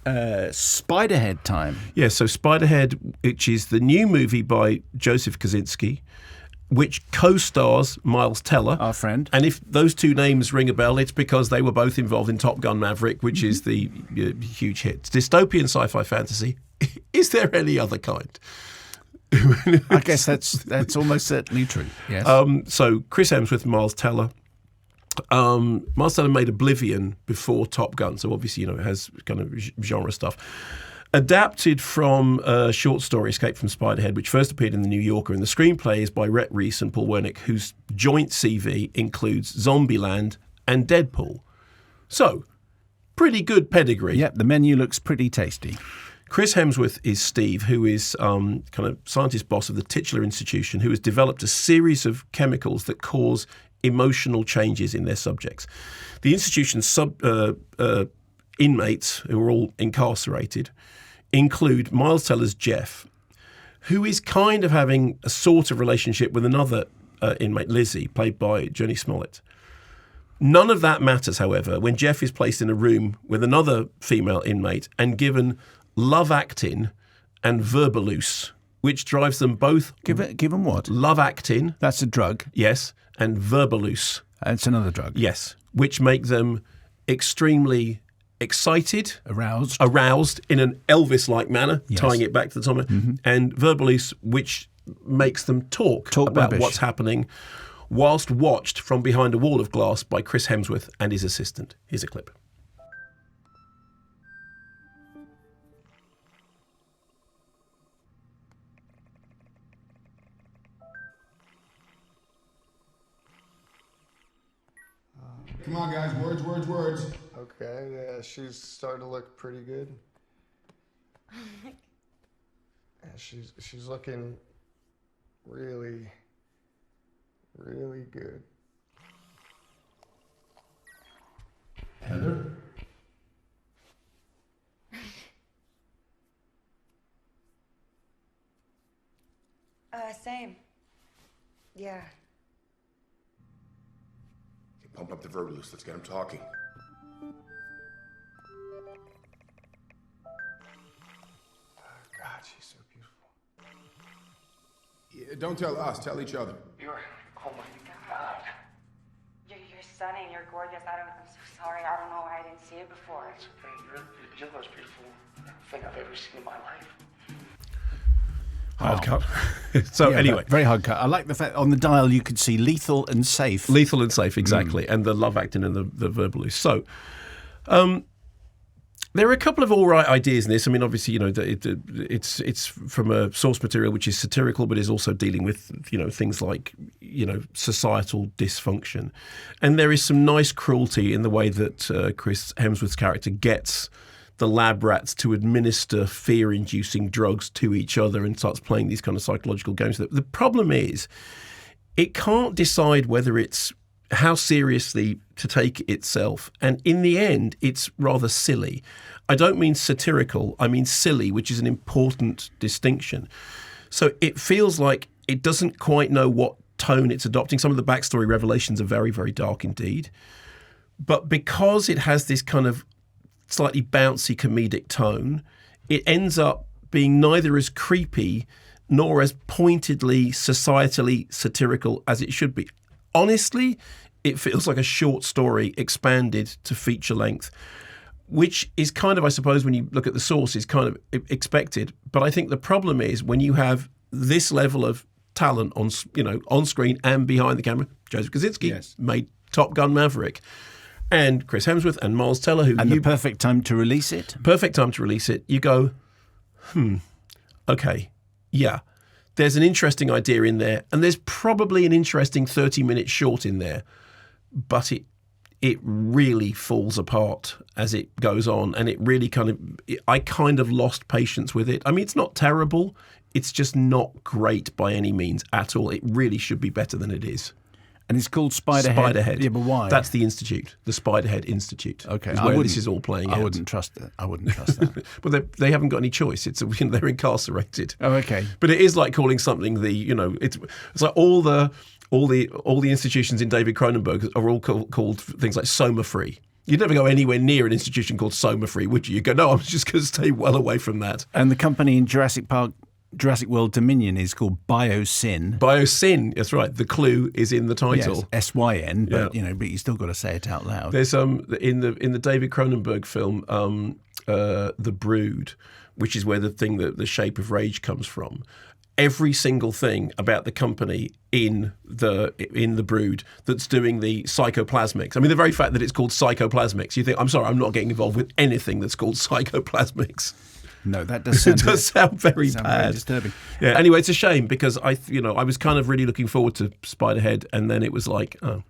Spiderhead time. Yeah, so Spiderhead, which is the new movie by Joseph Kosinski, which co-stars Miles Teller. Our friend. And if those two names ring a bell, it's because they were both involved in Top Gun Maverick, which is the huge hit. Dystopian sci-fi fantasy. Is there any other kind? I guess that's almost certainly true, yes. So Chris Hemsworth and Miles Teller. Miles Teller made Oblivion before Top Gun, so obviously, it has kind of genre stuff. Adapted from a short story, Escape from Spiderhead, which first appeared in The New Yorker, and the screenplay is by Rhett Reese and Paul Wernick, whose joint CV includes Zombieland and Deadpool. So, pretty good pedigree. Yeah, the menu looks pretty tasty. Chris Hemsworth is Steve, who is kind of scientist boss of the titular institution, who has developed a series of chemicals that cause emotional changes in their subjects. The institution's inmates, who are all incarcerated, include Miles Teller's Jeff, who is kind of having a sort of relationship with another inmate, Lizzie, played by Jenny Smollett. None of that matters, however, when Jeff is placed in a room with another female inmate and given love-actin and Verbaluse, which drives them both... Give them what? Love-actin. That's a drug. Yes, and Verbaluse. It's another drug. Yes, which make them extremely excited, aroused in an Elvis-like manner, yes. Tying it back to the time, and Verbaluse, which makes them talk about rubbish. What's happening, whilst watched from behind a wall of glass by Chris Hemsworth and his assistant. Here's a clip. Come on, guys. Words. Okay, yeah, she's starting to look pretty good. Yeah, she's looking really, really good. Heather? Same. Yeah. Pump up the Verbaluse. Let's get him talking. God, she's so beautiful. Yeah, don't tell us. Tell each other. Oh my God. You're stunning. You're gorgeous. I'm so sorry. I don't know why I didn't see it before. It's okay. You're the most beautiful thing I've ever seen in my life. Hard cut. So yeah, anyway. Very hard cut. I like the fact on the dial you could see lethal and safe. Lethal and safe, exactly. And the love-actin and the Verbaluse. So there are a couple of all right ideas in this. I mean, obviously, it's from a source material which is satirical, but is also dealing with, things like, societal dysfunction. And there is some nice cruelty in the way that Chris Hemsworth's character gets the lab rats to administer fear-inducing drugs to each other and starts playing these kind of psychological games. The problem is it can't decide whether it's how seriously to take itself. And in the end, it's rather silly. I don't mean satirical, I mean silly, which is an important distinction. So it feels like it doesn't quite know what tone it's adopting. Some of the backstory revelations are very, very dark indeed. But because it has this kind of slightly bouncy comedic tone, it ends up being neither as creepy nor as pointedly societally satirical as it should be. Honestly, it feels like a short story expanded to feature length, which is kind of, I suppose, when you look at the source, is kind of expected. But I think the problem is when you have this level of talent on screen and behind the camera. Joseph Kosinski made Top Gun Maverick. And Chris Hemsworth and Miles Teller, the perfect time to release it. Perfect time to release it. You go, okay, yeah. There's an interesting idea in there, and there's probably an interesting 30-minute short in there, but it really falls apart as it goes on, and it really I kind of lost patience with it. I mean, it's not terrible. It's just not great by any means at all. It really should be better than it is. And it's called Spiderhead. Spiderhead. Yeah, but why? That's the institute, the Spiderhead Institute. Okay, is where this is all playing out. I wouldn't trust that. I wouldn't trust that. But they haven't got any choice. It's they're incarcerated. Oh, okay. But it is like calling something it's like all the institutions in David Cronenberg are all called things like Soma Free. You'd never go anywhere near an institution called Soma Free, would you? You go, no, I'm just going to stay well away from that. And the company in Jurassic World Dominion is called Biosyn. Biosyn, that's right. The clue is in the title. Yes, SYN, but Yeah. but you still got to say it out loud. There's in the David Cronenberg film, The Brood, which is where the shape of rage comes from. Every single thing about the company in the Brood that's doing the psychoplasmics. I mean, the very fact that it's called psychoplasmics, you think, I'm sorry, I'm not getting involved with anything that's called psychoplasmics. No, that does sound, It does sound very bad. very disturbing. Yeah. Anyway, it's a shame because I was kind of really looking forward to Spiderhead, and then it was like, oh.